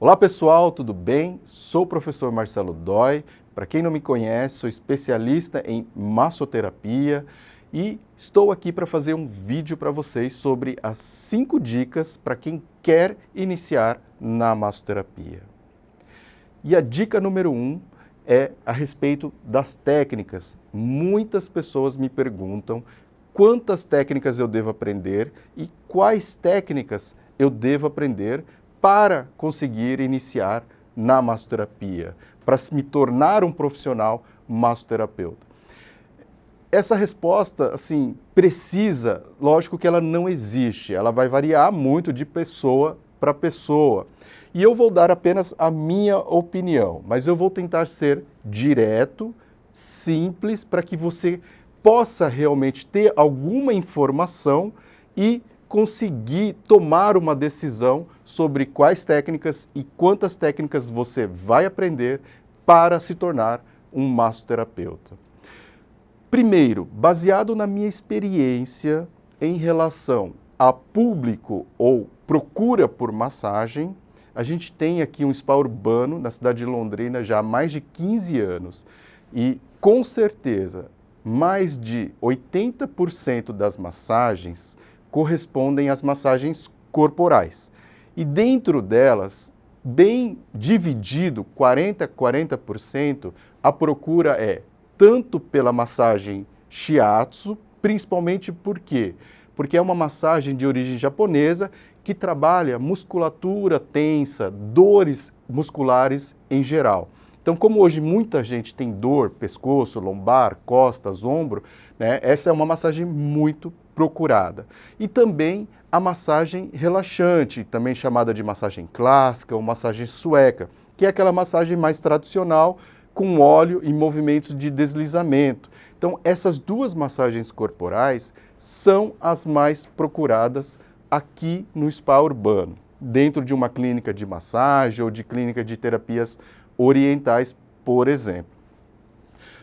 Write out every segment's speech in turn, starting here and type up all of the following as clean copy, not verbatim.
Olá pessoal, tudo bem? Sou o professor Marcelo Dói. Para quem não me conhece, sou especialista em massoterapia e estou aqui para fazer um vídeo para vocês sobre as 5 dicas para quem quer iniciar na massoterapia. E a dica número 1 é a respeito das técnicas. Muitas pessoas me perguntam quantas técnicas eu devo aprender e quais técnicas eu devo aprender para conseguir iniciar na massoterapia, para me tornar um profissional massoterapeuta. Essa resposta, assim, precisa, lógico que ela não existe, ela vai variar muito de pessoa para pessoa. E eu vou dar apenas a minha opinião, mas eu vou tentar ser direto, simples, para que você possa realmente ter alguma informação e conseguir tomar uma decisão sobre quais técnicas e quantas técnicas você vai aprender para se tornar um massoterapeuta. Primeiro, baseado na minha experiência em relação a público ou procura por massagem, a gente tem aqui um spa urbano na cidade de Londrina já há mais de 15 anos e, com certeza, mais de 80% das massagens correspondem às massagens corporais. E dentro delas, bem dividido, 40%, a procura é tanto pela massagem shiatsu, principalmente por quê? Porque é uma massagem de origem japonesa que trabalha musculatura tensa, dores musculares em geral. Então, como hoje muita gente tem dor, pescoço, lombar, costas, ombro, né, essa é uma massagem muito procurada. E também a massagem relaxante, também chamada de massagem clássica ou massagem sueca, que é aquela massagem mais tradicional com óleo e movimentos de deslizamento. Então, essas duas massagens corporais são as mais procuradas aqui no spa urbano, dentro de uma clínica de massagem ou de clínica de terapias orientais, por exemplo.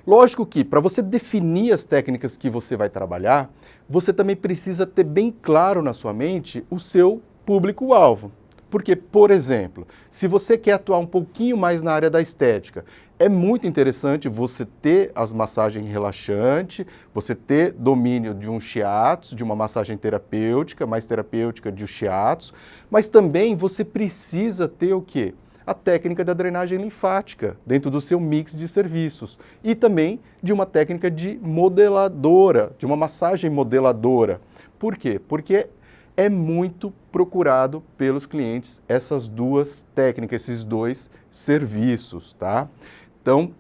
Lógico que, para você definir as técnicas que você vai trabalhar, você também precisa ter bem claro na sua mente o seu público-alvo. Porque, por exemplo, se você quer atuar um pouquinho mais na área da estética, é muito interessante você ter as massagens relaxantes, você ter domínio de um shiatsu, de uma massagem terapêutica, mais terapêutica de um shiatsu, mas também você precisa ter o quê? A técnica da drenagem linfática dentro do seu mix de serviços e também de uma técnica de modeladora, de uma massagem modeladora. Por quê? Porque é muito procurado pelos clientes essas duas técnicas, esses dois serviços, tá? Então,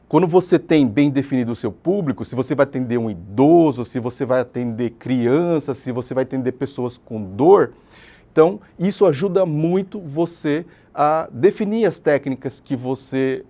quando você tem bem definido o seu público, se você vai atender um idoso, se você vai atender crianças, se você vai atender pessoas com dor, então, isso ajuda muito você a definir as técnicas que você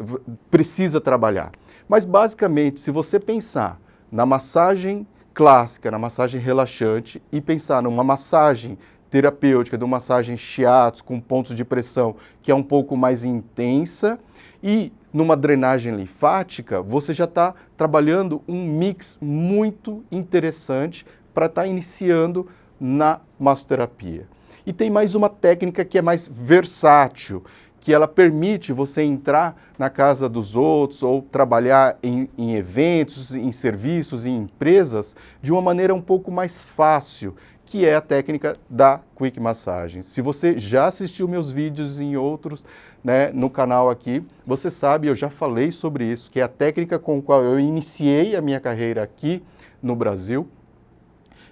precisa trabalhar. Mas, basicamente, se você pensar na massagem clássica, na massagem relaxante, e pensar numa massagem terapêutica, de uma massagem shiatsu com pontos de pressão que é um pouco mais intensa, e numa drenagem linfática, você já está trabalhando um mix muito interessante para estar iniciando na massoterapia. E tem mais uma técnica que é mais versátil, que ela permite você entrar na casa dos outros ou trabalhar em eventos, em serviços, em empresas, de uma maneira um pouco mais fácil, que é a técnica da Quick Massagem. Se você já assistiu meus vídeos em outros, né, no canal aqui, você sabe, eu já falei sobre isso, que é a técnica com a qual eu iniciei a minha carreira aqui no Brasil.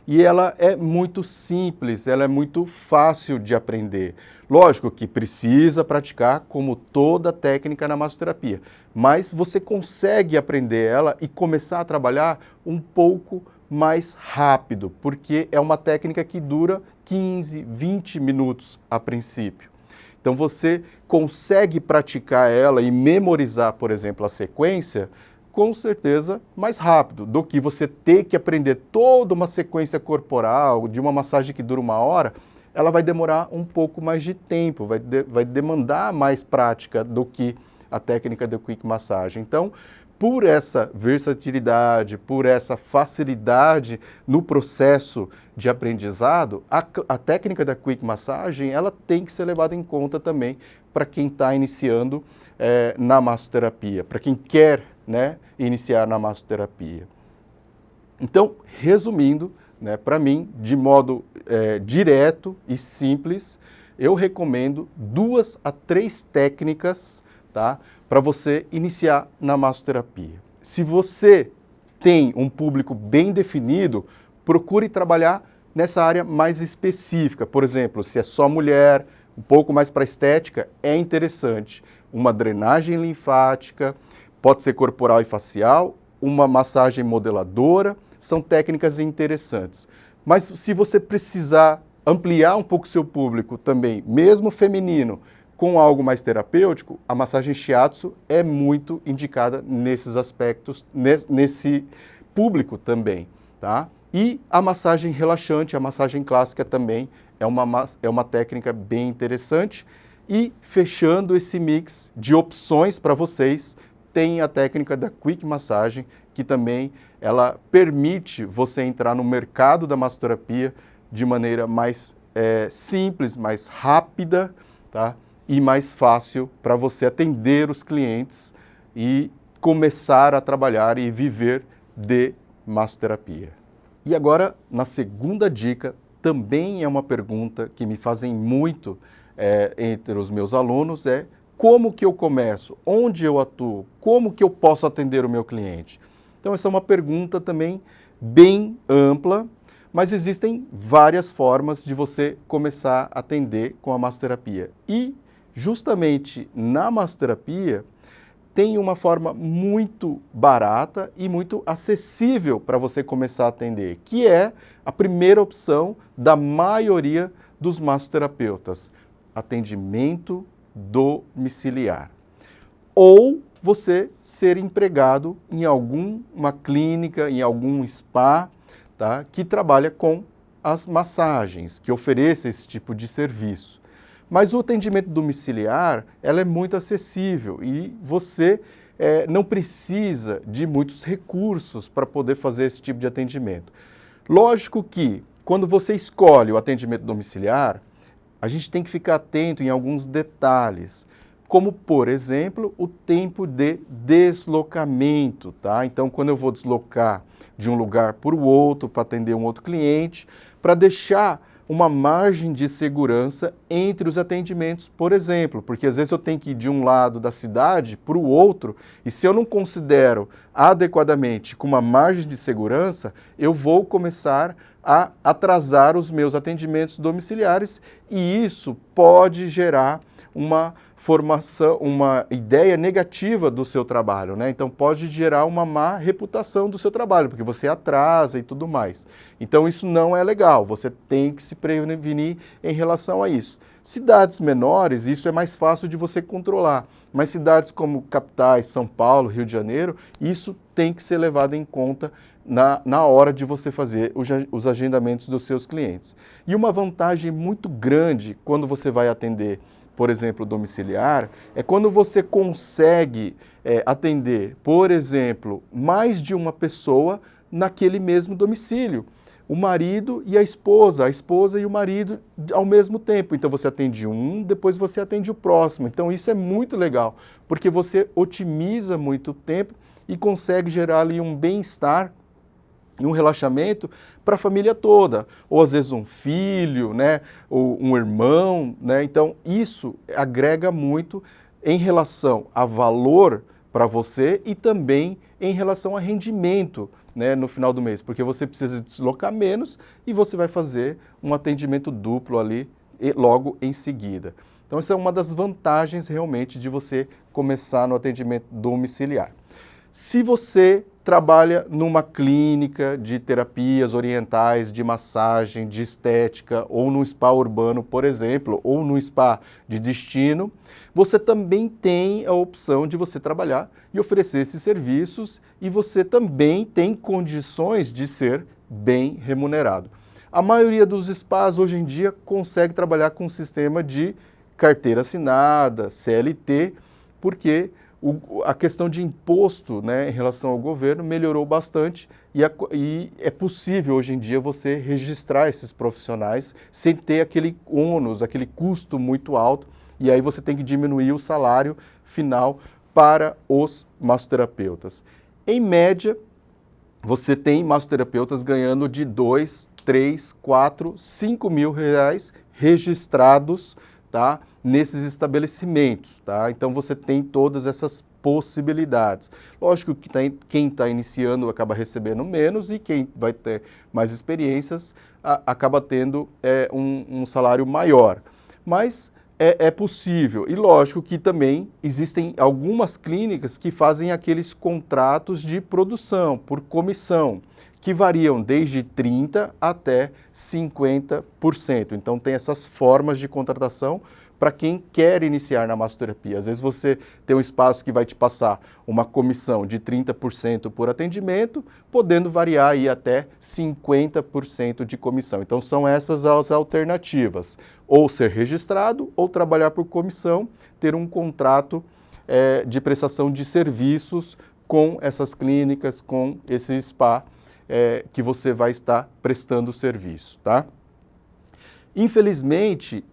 E ela é muito simples, ela é muito fácil de aprender. Lógico que precisa praticar como toda técnica na massoterapia, mas você consegue aprender ela e começar a trabalhar um pouco mais rápido, porque é uma técnica que dura 15, 20 minutos a princípio. Então você consegue praticar ela e memorizar, por exemplo, a sequência, com certeza mais rápido do que você ter que aprender toda uma sequência corporal de uma massagem que dura 1 hora. Ela vai demorar um pouco mais de tempo, vai demandar mais prática do que a técnica de Quick Massagem. Então, por essa versatilidade, por essa facilidade no processo de aprendizado, a técnica da Quick Massagem, ela tem que ser levada em conta também para quem está iniciando na massoterapia, para quem quer, né, iniciar na massoterapia. Então, resumindo, né, para mim, de modo direto e simples, eu recomendo 2 a 3 técnicas, tá, para você iniciar na massoterapia. Se você tem um público bem definido, procure trabalhar nessa área mais específica. Por exemplo, se é só mulher, um pouco mais para estética, é interessante. Uma drenagem linfática, pode ser corporal e facial, uma massagem modeladora, são técnicas interessantes. Mas se você precisar ampliar um pouco seu público também, mesmo feminino, com algo mais terapêutico, a massagem shiatsu é muito indicada nesses aspectos, nesse público também, tá? E a massagem relaxante, a massagem clássica também é uma técnica bem interessante. E fechando esse mix de opções para vocês, tem a técnica da Quick Massagem, que também ela permite você entrar no mercado da massoterapia de maneira mais simples, mais rápida, tá? E mais fácil para você atender os clientes e começar a trabalhar e viver de massoterapia. E agora, na segunda dica, também é uma pergunta que me fazem muito entre os meus alunos, é como que eu começo, onde eu atuo, como que eu posso atender o meu cliente? Então essa é uma pergunta também bem ampla, mas existem várias formas de você começar a atender com a massoterapia. E justamente na massoterapia tem uma forma muito barata e muito acessível para você começar a atender, que é a primeira opção da maioria dos massoterapeutas, atendimento domiciliar. Ou você ser empregado em alguma clínica, em algum spa, tá, que trabalha com as massagens, que ofereça esse tipo de serviço. Mas o atendimento domiciliar, ela é muito acessível e você não precisa de muitos recursos para poder fazer esse tipo de atendimento. Lógico que, quando você escolhe o atendimento domiciliar, a gente tem que ficar atento em alguns detalhes, como, por exemplo, o tempo de deslocamento, tá? Então, quando eu vou deslocar de um lugar para o outro para atender um outro cliente, para deixar uma margem de segurança entre os atendimentos, por exemplo, porque às vezes eu tenho que ir de um lado da cidade para o outro, e se eu não considero adequadamente com uma margem de segurança, eu vou começar a atrasar os meus atendimentos domiciliares, e isso pode gerar uma formação, uma ideia negativa do seu trabalho, né? Então pode gerar uma má reputação do seu trabalho, porque você atrasa e tudo mais. Então isso não é legal, você tem que se prevenir em relação a isso. Cidades menores, isso é mais fácil de você controlar, mas cidades como capitais, São Paulo, Rio de Janeiro, isso tem que ser levado em conta na hora de você fazer os agendamentos dos seus clientes. E uma vantagem muito grande quando você vai atender, por exemplo, domiciliar, é quando você consegue atender, por exemplo, mais de uma pessoa naquele mesmo domicílio. O marido e a esposa e o marido ao mesmo tempo. Então você atende um, depois você atende o próximo. Então isso é muito legal, porque você otimiza muito tempo e consegue gerar ali um bem-estar e um relaxamento para a família toda, ou às vezes um filho, né, ou um irmão, né? Então isso agrega muito em relação a valor para você e também em relação a rendimento, né, no final do mês, porque você precisa deslocar menos e você vai fazer um atendimento duplo ali logo em seguida. Então essa é uma das vantagens realmente de você começar no atendimento domiciliar. Se você trabalha numa clínica de terapias orientais, de massagem, de estética, ou num spa urbano, por exemplo, ou num spa de destino, você também tem a opção de você trabalhar e oferecer esses serviços, e você também tem condições de ser bem remunerado. A maioria dos spas hoje em dia consegue trabalhar com um sistema de carteira assinada, CLT, porque a questão de imposto, né, em relação ao governo melhorou bastante e é possível hoje em dia você registrar esses profissionais sem ter aquele ônus, aquele custo muito alto, e aí você tem que diminuir o salário final para os massoterapeutas. Em média, você tem massoterapeutas ganhando de 2, 3, 4, 5 mil reais registrados, tá, nesses estabelecimentos, tá? Então você tem todas essas possibilidades. Lógico que quem está iniciando acaba recebendo menos e quem vai ter mais experiências acaba tendo um salário maior. Mas é possível. E lógico que também existem algumas clínicas que fazem aqueles contratos de produção por comissão, que variam desde 30% até 50%. Então tem essas formas de contratação para quem quer iniciar na massoterapia. Às vezes você tem um espaço que vai te passar uma comissão de 30% por atendimento, podendo variar aí até 50% de comissão. Então são essas as alternativas. Ou ser registrado, ou trabalhar por comissão, ter um contrato de prestação de serviços com essas clínicas, com esse spa que você vai estar prestando serviço, tá? Infelizmente,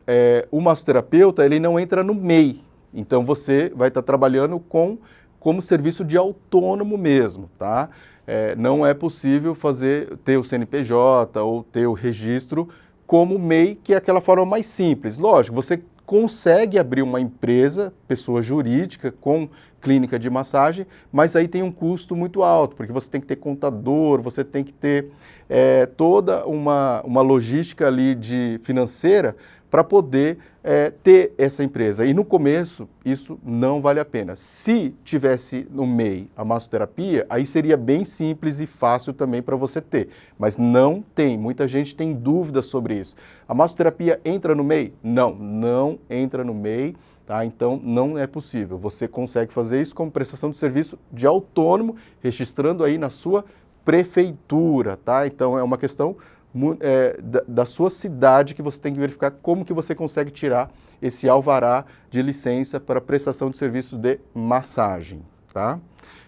o massoterapeuta ele não entra no MEI, então você vai estar trabalhando como serviço de autônomo mesmo, tá? Não é possível ter o CNPJ ou ter o registro como MEI, que é aquela forma mais simples. Lógico, você consegue abrir uma empresa, pessoa jurídica, com clínica de massagem, mas aí tem um custo muito alto, porque você tem que ter contador, você tem que ter toda uma logística ali financeira para poder ter essa empresa. E no começo, isso não vale a pena. Se tivesse no MEI a massoterapia, aí seria bem simples e fácil também para você ter. Mas não tem. Muita gente tem dúvidas sobre isso. A massoterapia entra no MEI? Não, não entra no MEI. Tá? Então, não é possível. Você consegue fazer isso como prestação de serviço de autônomo, registrando aí na sua prefeitura. Tá? Então, é uma questão da sua cidade que você tem que verificar como que você consegue tirar esse alvará de licença para prestação de serviços de massagem, tá?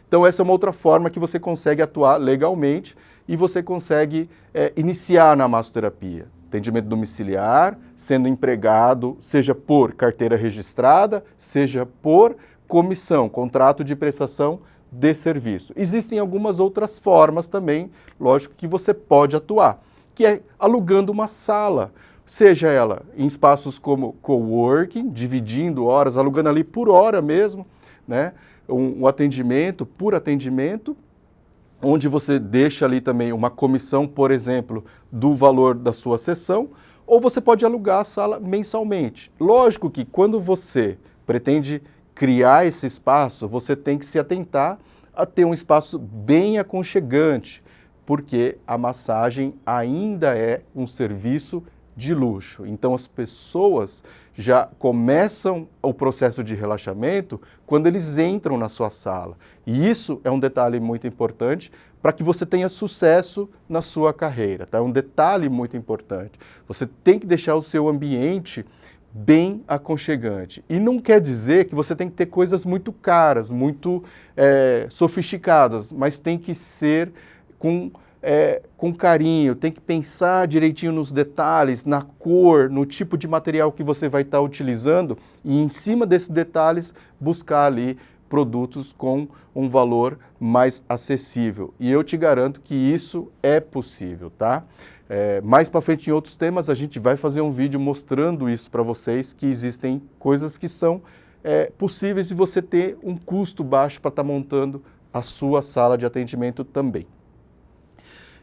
Então essa é uma outra forma que você consegue atuar legalmente e você consegue iniciar na massoterapia. Atendimento domiciliar, sendo empregado, seja por carteira registrada, seja por comissão, contrato de prestação de serviço. Existem algumas outras formas também, lógico, que você pode atuar, que é alugando uma sala, seja ela em espaços como coworking, dividindo horas, alugando ali por hora mesmo, né? Um atendimento por atendimento, onde você deixa ali também uma comissão, por exemplo, do valor da sua sessão, ou você pode alugar a sala mensalmente. Lógico que quando você pretende criar esse espaço, você tem que se atentar a ter um espaço bem aconchegante, porque a massagem ainda é um serviço de luxo. Então as pessoas já começam o processo de relaxamento quando eles entram na sua sala. E isso é um detalhe muito importante para que você tenha sucesso na sua carreira, tá? É um detalhe muito importante. Você tem que deixar o seu ambiente bem aconchegante. E não quer dizer que você tem que ter coisas muito caras, muito sofisticadas, mas tem que ser com carinho, tem que pensar direitinho nos detalhes, na cor, no tipo de material que você vai estar utilizando e em cima desses detalhes buscar ali produtos com um valor mais acessível. E eu te garanto que isso é possível, tá? Mais para frente em outros temas a gente vai fazer um vídeo mostrando isso para vocês, que existem coisas que são possíveis de você ter um custo baixo para estar montando a sua sala de atendimento também.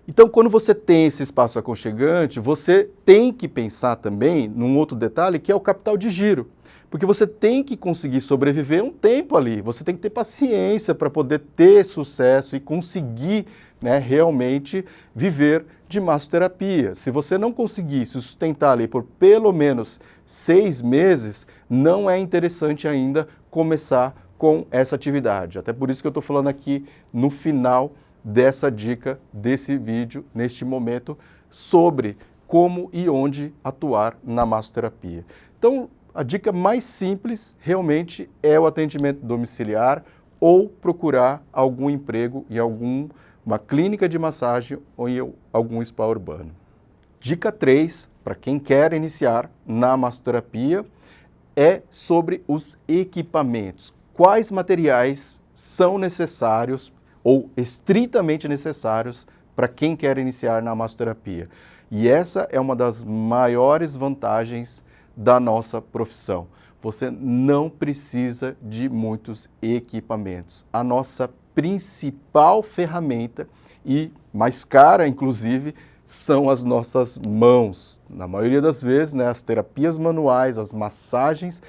Então, quando você tem esse espaço aconchegante, você tem que pensar também num outro detalhe, que é o capital de giro. Porque você tem que conseguir sobreviver um tempo ali, você tem que ter paciência para poder ter sucesso e conseguir, né, realmente viver de massoterapia. Se você não conseguir se sustentar ali por pelo menos 6 meses, não é interessante ainda começar com essa atividade. Até por isso que eu estou falando aqui no final dessa dica, desse vídeo, neste momento, sobre como e onde atuar na massoterapia. Então, a dica mais simples realmente é o atendimento domiciliar ou procurar algum emprego em uma clínica de massagem ou em algum spa urbano. Dica 3, para quem quer iniciar na massoterapia, é sobre os equipamentos. Quais materiais são necessários ou estritamente necessários para quem quer iniciar na massoterapia? E essa é uma das maiores vantagens da nossa profissão. Você não precisa de muitos equipamentos. A nossa principal ferramenta, e mais cara inclusive, são as nossas mãos. Na maioria das vezes, né, as terapias manuais, as massagens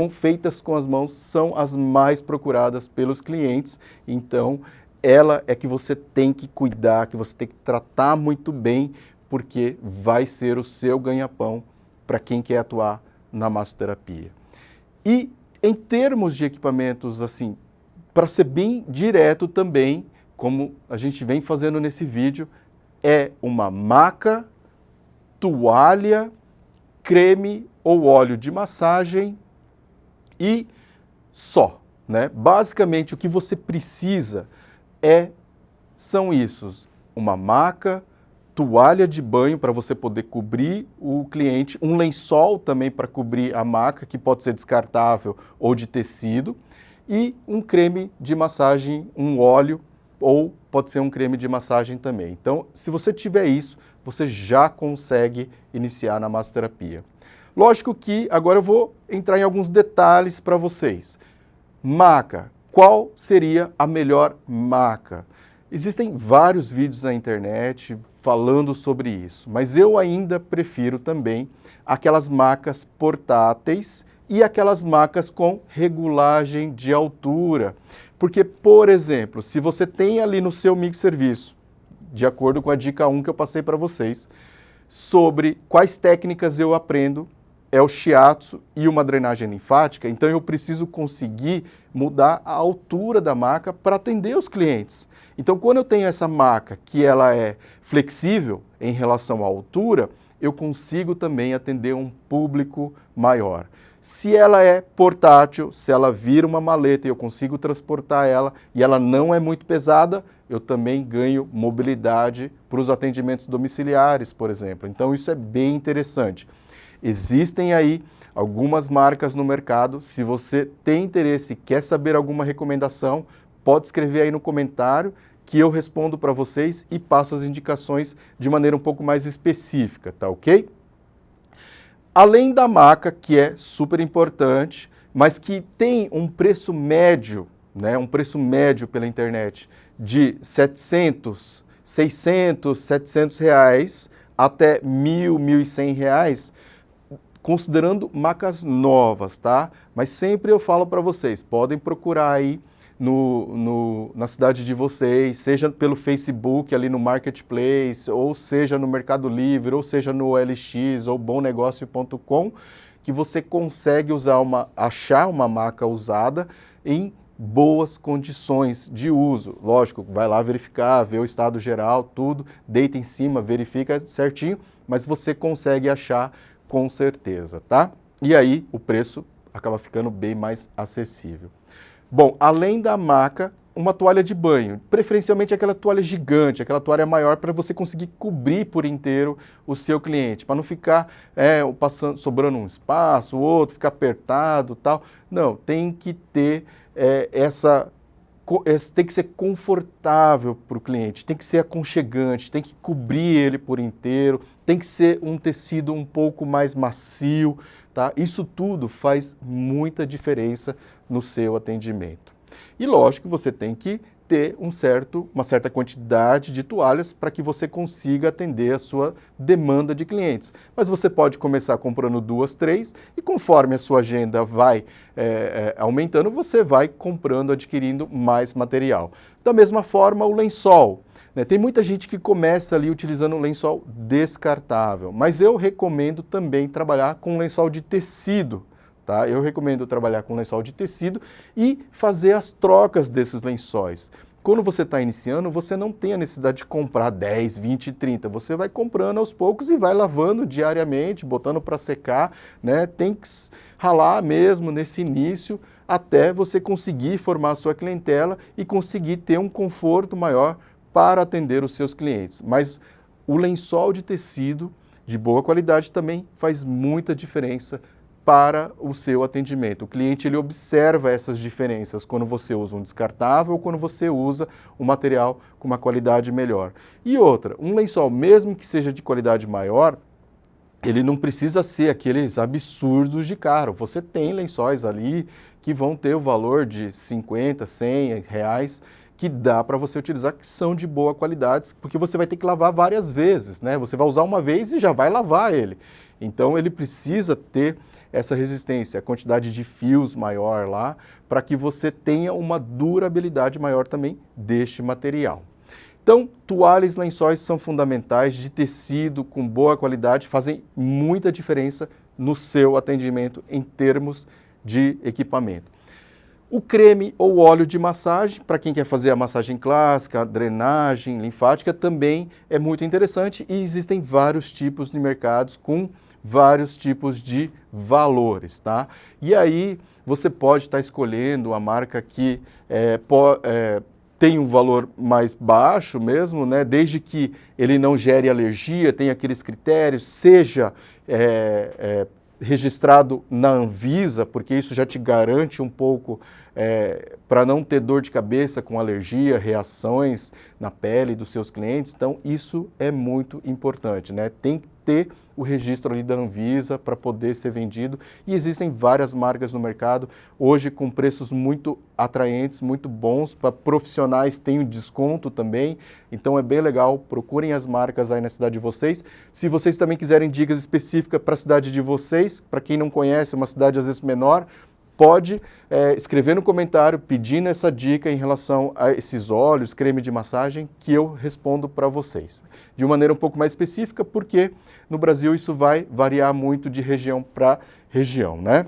feitas com as mãos são as mais procuradas pelos clientes. Então, ela é que você tem que cuidar, que você tem que tratar muito bem, porque vai ser o seu ganha-pão para quem quer atuar na massoterapia. E em termos de equipamentos, assim, para ser bem direto também, como a gente vem fazendo nesse vídeo, é uma maca, toalha, creme ou óleo de massagem e só, né? Basicamente o que você precisa são isso: uma maca, toalha de banho para você poder cobrir o cliente, um lençol também para cobrir a maca, que pode ser descartável ou de tecido, e um creme de massagem, um óleo, ou pode ser um creme de massagem também. Então, se você tiver isso, você já consegue iniciar na massoterapia. Lógico que agora eu vou entrar em alguns detalhes para vocês. Maca. Qual seria a melhor maca? Existem vários vídeos na internet falando sobre isso, mas eu ainda prefiro também aquelas macas portáteis e aquelas macas com regulagem de altura. Porque, por exemplo, se você tem ali no seu mix serviço, de acordo com a dica 1 que eu passei para vocês, sobre quais técnicas eu aprendo, é o shiatsu e uma drenagem linfática, então eu preciso conseguir mudar a altura da maca para atender os clientes. Então, quando eu tenho essa maca que ela é flexível em relação à altura, eu consigo também atender um público maior. Se ela é portátil, se ela vira uma maleta e eu consigo transportar ela e ela não é muito pesada, eu também ganho mobilidade para os atendimentos domiciliares, por exemplo. Então isso é bem interessante. Existem aí algumas marcas no mercado. Se você tem interesse e quer saber alguma recomendação, pode escrever aí no comentário que eu respondo para vocês e passo as indicações de maneira um pouco mais específica, tá ok? Além da maca, que é super importante, mas que tem um preço médio, né, um preço médio pela internet de 700, 600, 700 reais até 1.000, 1.100 reais, considerando macas novas, tá? Mas sempre eu falo para vocês, podem procurar aí na cidade de vocês, seja pelo Facebook, ali no Marketplace, ou seja no Mercado Livre, ou seja no OLX, ou bomnegócio.com, que você consegue achar uma maca usada em boas condições de uso. Lógico, vai lá verificar, ver o estado geral, tudo, deita em cima, verifica certinho, mas você consegue achar com certeza, tá? E aí o preço acaba ficando bem mais acessível. Bom, além da maca, uma toalha de banho, preferencialmente aquela toalha gigante, aquela toalha maior para você conseguir cobrir por inteiro o seu cliente, para não ficar sobrando um espaço, o outro, ficar apertado, tal. Não, tem que ter tem que ser confortável para o cliente, tem que ser aconchegante, tem que cobrir ele por inteiro, tem que ser um tecido um pouco mais macio, tá? Isso tudo faz muita diferença no seu atendimento. E lógico, você tem que ter uma certa quantidade de toalhas para que você consiga atender a sua demanda de clientes. Mas você pode começar comprando 2, 3 e conforme a sua agenda vai aumentando, você vai comprando, adquirindo mais material. Da mesma forma, o lençol. Tem muita gente que começa ali utilizando um lençol descartável, mas eu recomendo também trabalhar com um lençol de tecido. Tá? Eu recomendo trabalhar com lençol de tecido e fazer as trocas desses lençóis. Quando você está iniciando, você não tem a necessidade de comprar 10, 20, 30. Você vai comprando aos poucos e vai lavando diariamente, botando para secar, né? ralar mesmo nesse início até você conseguir formar a sua clientela e conseguir ter um conforto maior para atender os seus clientes. Mas o lençol de tecido de boa qualidade também faz muita diferença para o seu atendimento. O cliente ele observa essas diferenças quando você usa um descartável ou quando você usa um material com uma qualidade melhor. E outra, um lençol, mesmo que seja de qualidade maior, ele não precisa ser aqueles absurdos de caro. Você tem lençóis ali que vão ter o valor de 50, 100 reais, que dá para você utilizar, que são de boa qualidade, porque você vai ter que lavar várias vezes, né? Você vai usar uma vez e já vai lavar ele. Então ele precisa ter essa resistência, a quantidade de fios maior lá, para que você tenha uma durabilidade maior também deste material. Então, toalhas e lençóis são fundamentais, de tecido com boa qualidade, fazem muita diferença no seu atendimento em termos de equipamento. O creme ou óleo de massagem, para quem quer fazer a massagem clássica, a drenagem linfática, também é muito interessante e existem vários tipos de mercados com vários tipos de valores, tá? E aí você pode estar escolhendo a marca que tem um valor mais baixo mesmo, né? Desde que ele não gere alergia, tem aqueles critérios, seja registrado na Anvisa, porque isso já te garante um pouco para não ter dor de cabeça com alergia, reações na pele dos seus clientes. Então, isso é muito importante, né? Tem que ter o registro ali da Anvisa para poder ser vendido. E existem várias marcas no mercado, hoje com preços muito atraentes, muito bons, para profissionais tem um desconto também. Então é bem legal, procurem as marcas aí na cidade de vocês. Se vocês também quiserem dicas específicas para a cidade de vocês, para quem não conhece, uma cidade às vezes menor, pode escrever no comentário pedindo essa dica em relação a esses óleos, creme de massagem, que eu respondo para vocês. De uma maneira um pouco mais específica, porque no Brasil isso vai variar muito de região para região, né?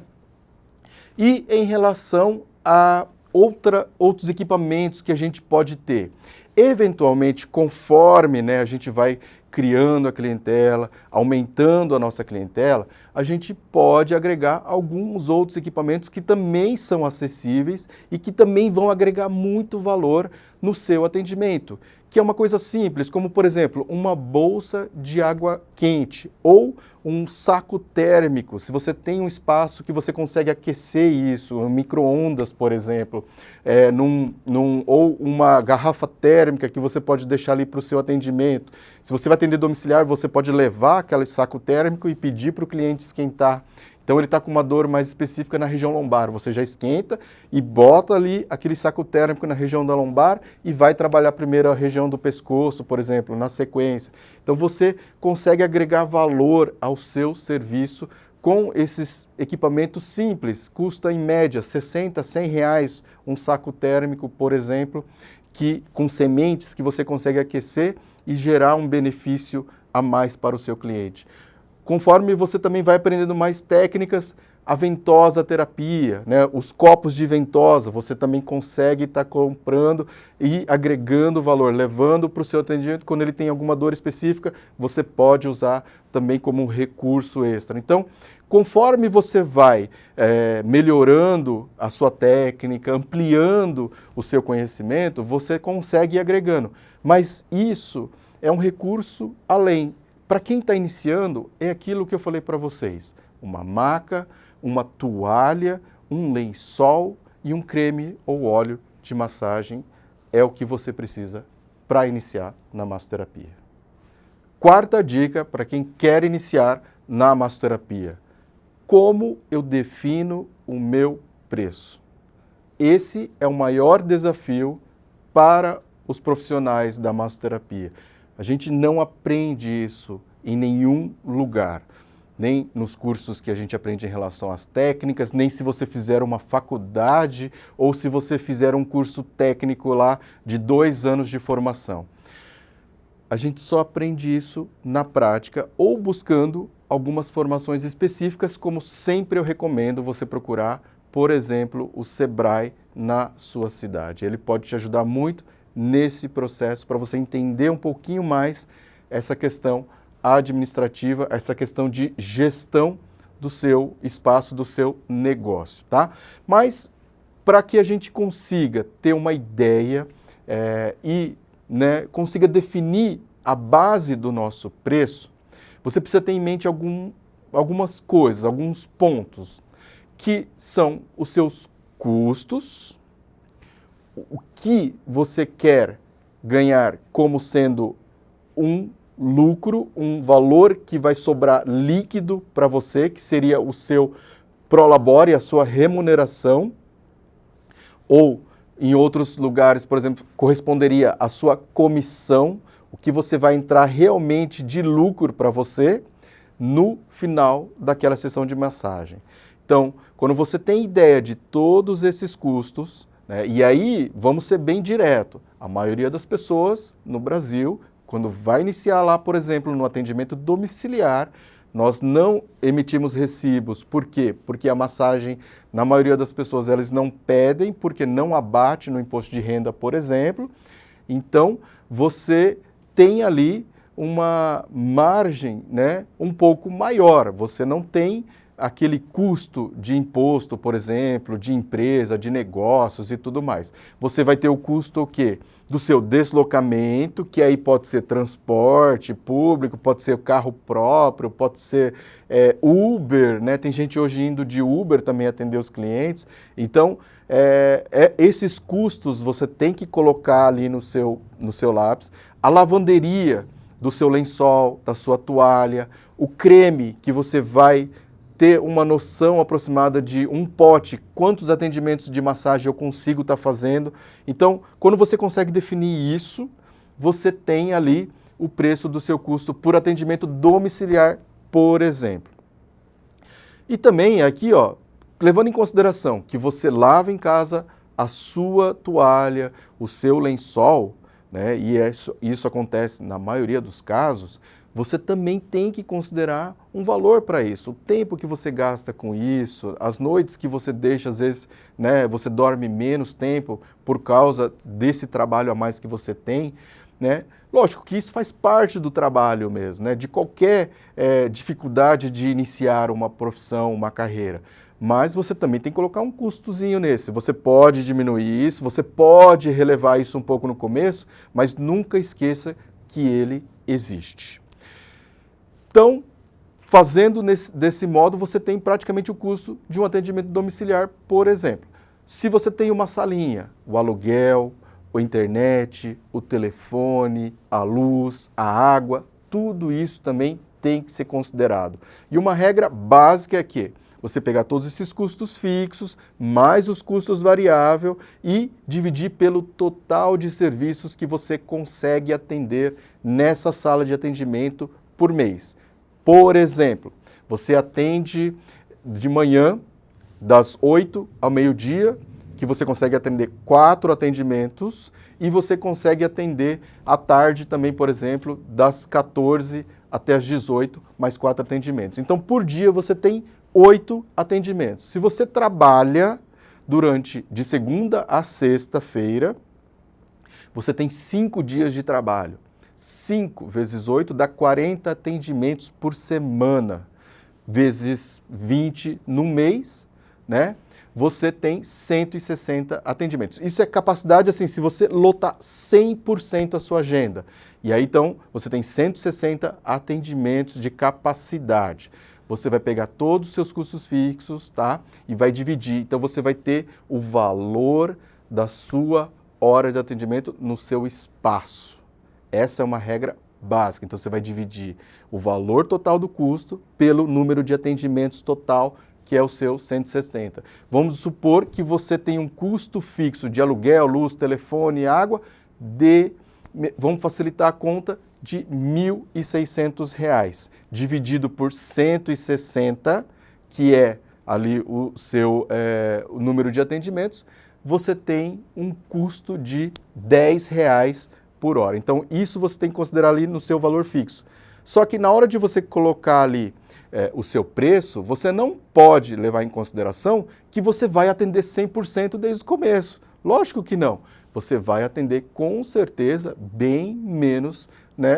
E em relação a outros equipamentos que a gente pode ter, eventualmente, conforme a gente vai criando a clientela, aumentando a nossa clientela, a gente pode agregar alguns outros equipamentos que também são acessíveis e que também vão agregar muito valor no seu atendimento, que é uma coisa simples, como, por exemplo, uma bolsa de água quente ou um saco térmico. Se você tem um espaço que você consegue aquecer isso, um micro-ondas, por exemplo, ou uma garrafa térmica que você pode deixar ali para o seu atendimento. Se você vai atender domiciliar, você pode levar aquele saco térmico e pedir para o cliente esquentar. Então ele está com uma dor mais específica na região lombar, você já esquenta e bota ali aquele saco térmico na região da lombar e vai trabalhar primeiro a região do pescoço, por exemplo, na sequência. Então você consegue agregar valor ao seu serviço com esses equipamentos simples, custa em média 60, 100 reais um saco térmico, por exemplo, com sementes que você consegue aquecer e gerar um benefício a mais para o seu cliente. Conforme você também vai aprendendo mais técnicas, a ventosa terapia, né? Os copos de ventosa, você também consegue estar comprando e agregando valor, levando para o seu atendimento. Quando ele tem alguma dor específica, você pode usar também como um recurso extra. Então, conforme você vai melhorando a sua técnica, ampliando o seu conhecimento, você consegue ir agregando. Mas isso é um recurso além. Para quem está iniciando, é aquilo que eu falei para vocês. Uma maca, uma toalha, um lençol e um creme ou óleo de massagem é o que você precisa para iniciar na massoterapia. Quarta dica para quem quer iniciar na massoterapia. Como eu defino o meu preço? Esse é o maior desafio para os profissionais da massoterapia. A gente não aprende isso em nenhum lugar, nem nos cursos que a gente aprende em relação às técnicas, nem se você fizer uma faculdade ou se você fizer um curso técnico lá de 2 anos de formação. A gente só aprende isso na prática ou buscando algumas formações específicas, como sempre eu recomendo você procurar, por exemplo, o Sebrae na sua cidade. Ele pode te ajudar muito nesse processo para você entender um pouquinho mais essa questão administrativa, essa questão de gestão do seu espaço, do seu negócio, tá? Mas para que a gente consiga ter uma ideia e consiga definir a base do nosso preço, você precisa ter em mente algumas coisas, alguns pontos, que são os seus custos, o que você quer ganhar como sendo um lucro, um valor que vai sobrar líquido para você, que seria o seu prolabore, a sua remuneração, ou em outros lugares, por exemplo, corresponderia à sua comissão, o que você vai entrar realmente de lucro para você no final daquela sessão de massagem. Então, quando você tem ideia de todos esses custos, e aí vamos ser bem direto, a maioria das pessoas no Brasil, quando vai iniciar lá, por exemplo, no atendimento domiciliar, nós não emitimos recibos. Por quê? Porque a massagem, na maioria das pessoas, elas não pedem, porque não abate no imposto de renda, por exemplo. Então, você tem ali uma margem, um pouco maior. Você não tem aquele custo de imposto, por exemplo, de empresa, de negócios e tudo mais. Você vai ter o custo o quê? Do seu deslocamento, que aí pode ser transporte público, pode ser carro próprio, pode ser Uber, Tem gente hoje indo de Uber também atender os clientes. Então, esses custos você tem que colocar ali no seu lápis. A lavanderia do seu lençol, da sua toalha, o creme que você vai ter uma noção aproximada de um pote, quantos atendimentos de massagem eu consigo estar fazendo. Então, quando você consegue definir isso, você tem ali o preço do seu custo por atendimento domiciliar, por exemplo. E também aqui, levando em consideração que você lava em casa a sua toalha, o seu lençol, e isso acontece na maioria dos casos, você também tem que considerar um valor para isso. O tempo que você gasta com isso, as noites que você deixa, às vezes, você dorme menos tempo por causa desse trabalho a mais que você tem, Lógico que isso faz parte do trabalho mesmo, de qualquer dificuldade de iniciar uma profissão, uma carreira. Mas você também tem que colocar um custozinho nesse. Você pode diminuir isso, você pode relevar isso um pouco no começo, mas nunca esqueça que ele existe. Então, fazendo desse modo, você tem praticamente o custo de um atendimento domiciliar, por exemplo. Se você tem uma salinha, o aluguel, a internet, o telefone, a luz, a água, tudo isso também tem que ser considerado. E uma regra básica é que você pegar todos esses custos fixos, mais os custos variáveis e dividir pelo total de serviços que você consegue atender nessa sala de atendimento por mês. Por exemplo, você atende de manhã, das 8 ao meio-dia, que você consegue atender 4 atendimentos, e você consegue atender à tarde também, por exemplo, das 14 até as 18, mais 4 atendimentos. Então, por dia, você tem 8 atendimentos. Se você trabalha de segunda a sexta-feira, você tem 5 dias de trabalho. 5 vezes 8 dá 40 atendimentos por semana. Vezes 20 no mês, Você tem 160 atendimentos. Isso é capacidade, assim, se você lotar 100% a sua agenda. E aí, então, você tem 160 atendimentos de capacidade. Você vai pegar todos os seus custos fixos, tá? E vai dividir. Então, você vai ter o valor da sua hora de atendimento no seu espaço. Essa é uma regra básica. Então, você vai dividir o valor total do custo pelo número de atendimentos total, que é o seu 160. Vamos supor que você tem um custo fixo de aluguel, luz, telefone, água, vamos facilitar a conta, de R$ 1.600, dividido por 160, que é ali o o número de atendimentos, você tem um custo de R$ 10 por hora. Então, isso você tem que considerar ali no seu valor fixo. Só que na hora de você colocar ali o seu preço, você não pode levar em consideração que você vai atender 100% desde o começo. Lógico que não. Você vai atender com certeza bem menos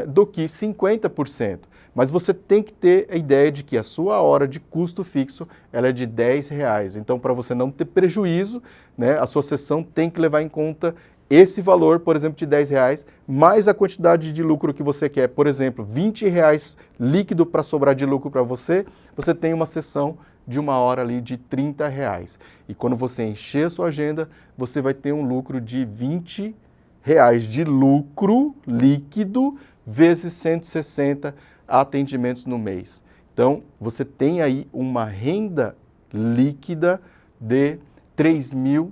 do que 50%. mas você tem que ter a ideia de que a sua hora de custo fixo ela é de R$10. Então, para você não ter prejuízo, né, a sua sessão tem que levar em conta esse valor, por exemplo, de R$10, mais a quantidade de lucro que você quer. Por exemplo, R$20 líquido para sobrar de lucro para você, você tem uma sessão de 1 hora ali de R$30. E quando você encher a sua agenda, você vai ter um lucro de R$20 de lucro líquido vezes 160 atendimentos no mês. Então, você tem aí uma renda líquida de 3.000,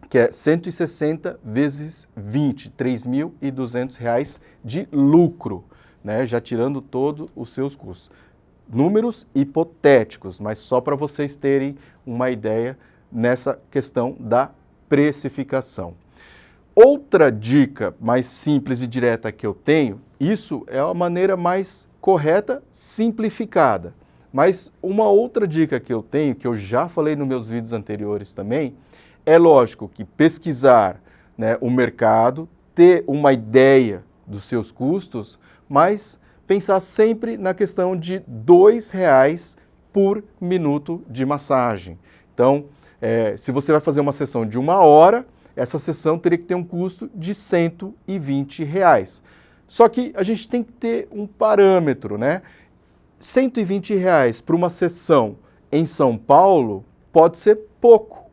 que é 160 vezes 20, R$3.200 de lucro, né? Já tirando todos os seus custos. Números hipotéticos, mas só para vocês terem uma ideia nessa questão da precificação. Outra dica mais simples e direta que eu tenho, isso é a maneira mais correta, simplificada. Mas uma outra dica que eu tenho, que eu já falei nos meus vídeos anteriores também, é lógico que pesquisar, né, o mercado, ter uma ideia dos seus custos, mas pensar sempre na questão de R$2 por minuto de massagem. Então, se você vai fazer uma sessão de 1 hora, essa sessão teria que ter um custo de R$120. Só que a gente tem que ter um parâmetro, né? R$120 para uma sessão em São Paulo pode ser pouco,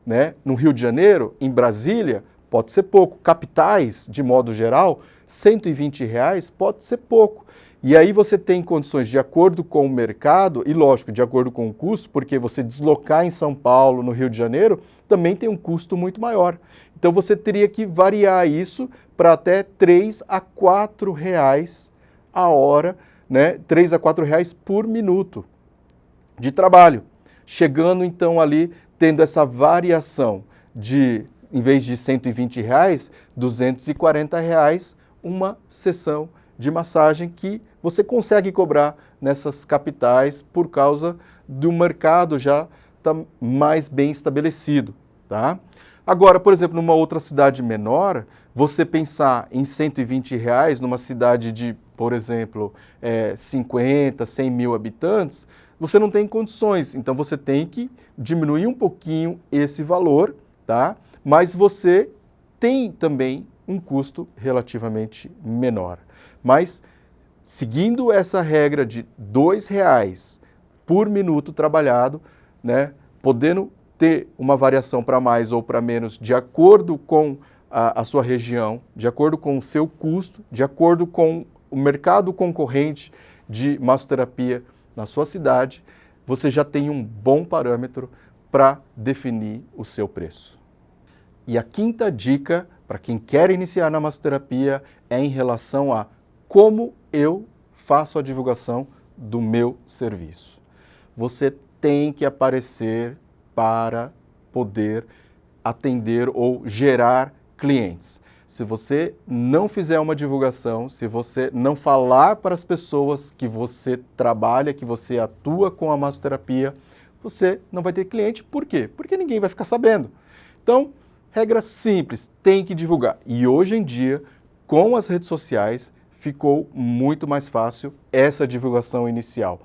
né? No Rio de Janeiro, em Brasília, pode ser pouco. Capitais, de modo geral, R$120 pode ser pouco. E aí você tem condições de acordo com o mercado e, lógico, de acordo com o custo, porque você deslocar em São Paulo, no Rio de Janeiro, também tem um custo muito maior. Então você teria que variar isso para até R$3 a R$4 a hora, né? R$3 a R$4 por minuto de trabalho. Chegando então ali, tendo essa variação de, em vez de R$120, R$240, uma sessão de massagem que você consegue cobrar nessas capitais por causa do mercado já tá mais bem estabelecido, tá? Agora, por exemplo, numa outra cidade menor, você pensar em R$120 numa cidade de, por exemplo, 50, 100 mil habitantes, você não tem condições, então você tem que diminuir um pouquinho esse valor, tá? Mas você tem também um custo relativamente menor. Mas, seguindo essa regra de R$2 por minuto trabalhado, né, podendo ter uma variação para mais ou para menos de acordo com a sua região, de acordo com o seu custo, de acordo com o mercado concorrente de massoterapia na sua cidade, você já tem um bom parâmetro para definir o seu preço. E a quinta dica, para quem quer iniciar na massoterapia, é em relação a como eu faço a divulgação do meu serviço. Você tem que aparecer para poder atender ou gerar clientes. Se você não fizer uma divulgação, se você não falar para as pessoas que você trabalha, que você atua com a massoterapia, você não vai ter cliente. Por quê? Porque ninguém vai ficar sabendo. Então, regra simples, tem que divulgar. E hoje em dia, com as redes sociais, ficou muito mais fácil essa divulgação inicial.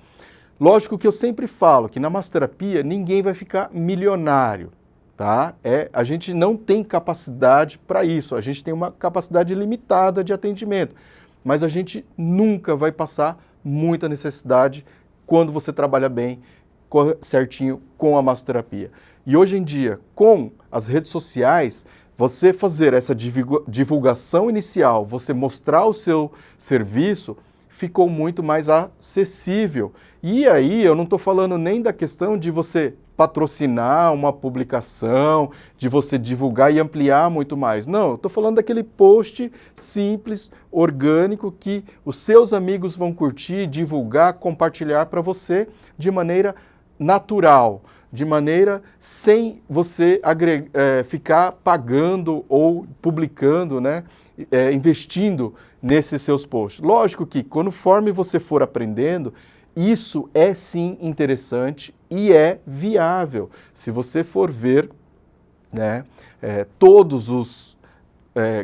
Lógico que eu sempre falo que na massoterapia ninguém vai ficar milionário, tá? A gente não tem capacidade para isso, a gente tem uma capacidade limitada de atendimento, mas a gente nunca vai passar muita necessidade quando você trabalha bem, certinho com a massoterapia. E hoje em dia, com as redes sociais, você fazer essa divulgação inicial, você mostrar o seu serviço, ficou muito mais acessível. E aí eu não estou falando nem da questão de você patrocinar uma publicação, de você divulgar e ampliar muito mais. Não, eu estou falando daquele post simples, orgânico, que os seus amigos vão curtir, divulgar, compartilhar para você de maneira natural, de maneira sem você ficar pagando ou publicando, né, investindo nesses seus posts. Lógico que conforme você for aprendendo, isso é sim interessante e é viável. Se você for ver, né, todos os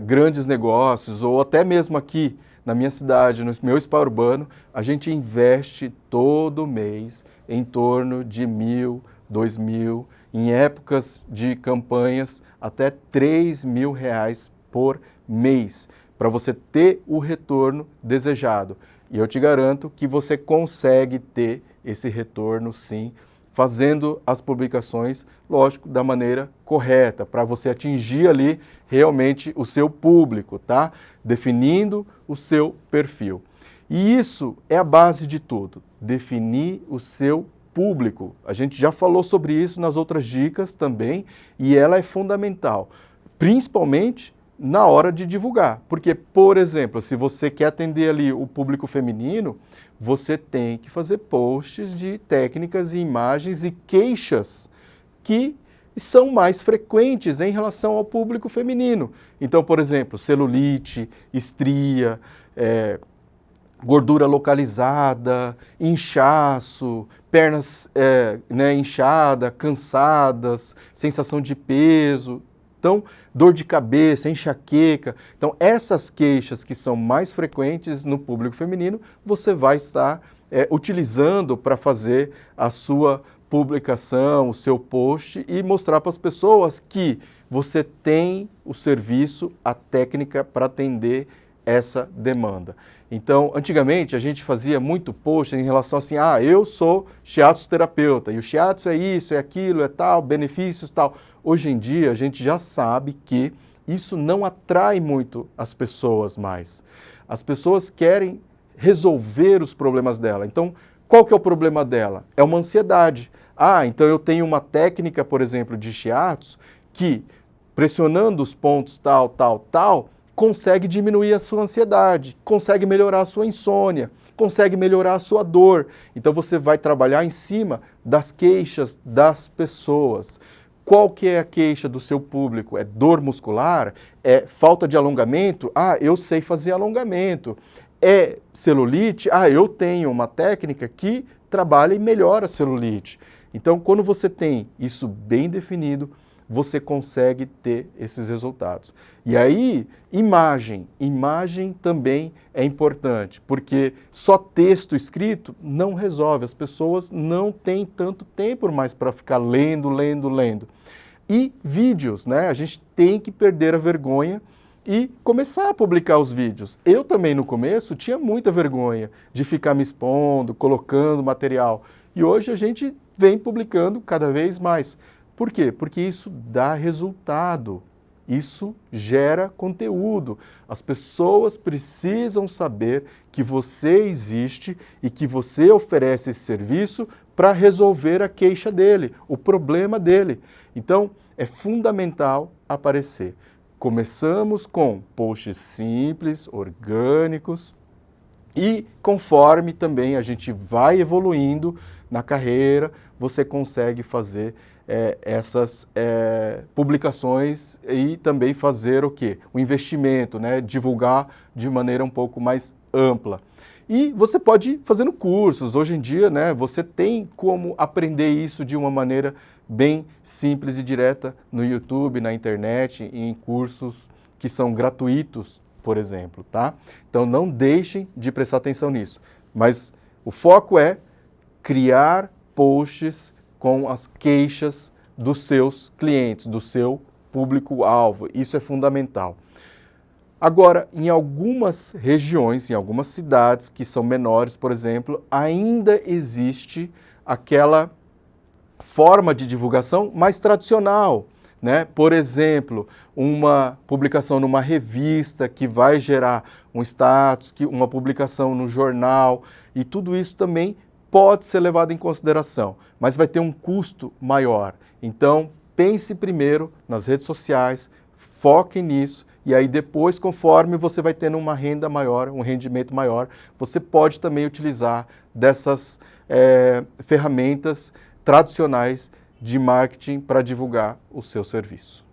grandes negócios, ou até mesmo aqui na minha cidade, no meu spa urbano, a gente investe todo mês em torno de R$1.000, R$2.000, em épocas de campanhas até R$3.000 por mês, para você ter o retorno desejado. E eu te garanto que você consegue ter esse retorno sim, fazendo as publicações, lógico, da maneira correta, para você atingir ali realmente o seu público, tá? Definindo o seu perfil. E isso é a base de tudo, definir o seu público. A gente já falou sobre isso nas outras dicas também, e ela é fundamental, principalmente na hora de divulgar. Porque, por exemplo, se você quer atender ali o público feminino, você tem que fazer posts de técnicas e imagens e queixas que são mais frequentes em relação ao público feminino. Então, por exemplo, celulite, estria, gordura localizada, inchaço, pernas inchadas, cansadas, sensação de peso. Então, dor de cabeça, enxaqueca. Então, essas queixas que são mais frequentes no público feminino, você vai estar utilizando para fazer a sua publicação, o seu post e mostrar para as pessoas que você tem o serviço, a técnica para atender essa demanda. Então, antigamente a gente fazia muito post em relação assim, eu sou shiatsu terapeuta e o shiatsu é isso, é aquilo, é tal, benefícios tal. Hoje em dia a gente já sabe que isso não atrai muito as pessoas mais. As pessoas querem resolver os problemas dela. Então, qual que é o problema dela? É uma ansiedade. Então eu tenho uma técnica, por exemplo, de shiatsu que pressionando os pontos tal, consegue diminuir a sua ansiedade, consegue melhorar a sua insônia, consegue melhorar a sua dor. Então você vai trabalhar em cima das queixas das pessoas. Qual que é a queixa do seu público? É dor muscular? É falta de alongamento? Eu sei fazer alongamento. É celulite? Eu tenho uma técnica que trabalha e melhora a celulite. Então, quando você tem isso bem definido, você consegue ter esses resultados. E aí, imagem também é importante, porque só texto escrito não resolve, as pessoas não têm tanto tempo mais para ficar lendo. E vídeos, né? A gente tem que perder a vergonha e começar a publicar os vídeos. Eu também no começo tinha muita vergonha de ficar me expondo, colocando material, e hoje a gente vem publicando cada vez mais. Por quê? Porque isso dá resultado, isso gera conteúdo. As pessoas precisam saber que você existe e que você oferece esse serviço para resolver a queixa dele, o problema dele. Então, é fundamental aparecer. Começamos com posts simples, orgânicos e conforme também a gente vai evoluindo na carreira, você consegue fazer essas publicações e também fazer o quê? O investimento, né? Divulgar de maneira um pouco mais ampla. E você pode ir fazendo cursos. Hoje em dia, né, você tem como aprender isso de uma maneira bem simples e direta no YouTube, na internet, em cursos que são gratuitos, por exemplo, tá? Então não deixem de prestar atenção nisso. Mas o foco é criar posts com as queixas dos seus clientes, do seu público-alvo. Isso é fundamental. Agora, em algumas regiões, em algumas cidades que são menores, por exemplo, ainda existe aquela forma de divulgação mais tradicional, né? Por exemplo, uma publicação numa revista que vai gerar um status, uma publicação no jornal, e tudo isso também pode ser levado em consideração, mas vai ter um custo maior. Então, pense primeiro nas redes sociais, foque nisso, e aí depois, conforme você vai tendo uma renda maior, um rendimento maior, você pode também utilizar dessas ferramentas tradicionais de marketing para divulgar o seu serviço.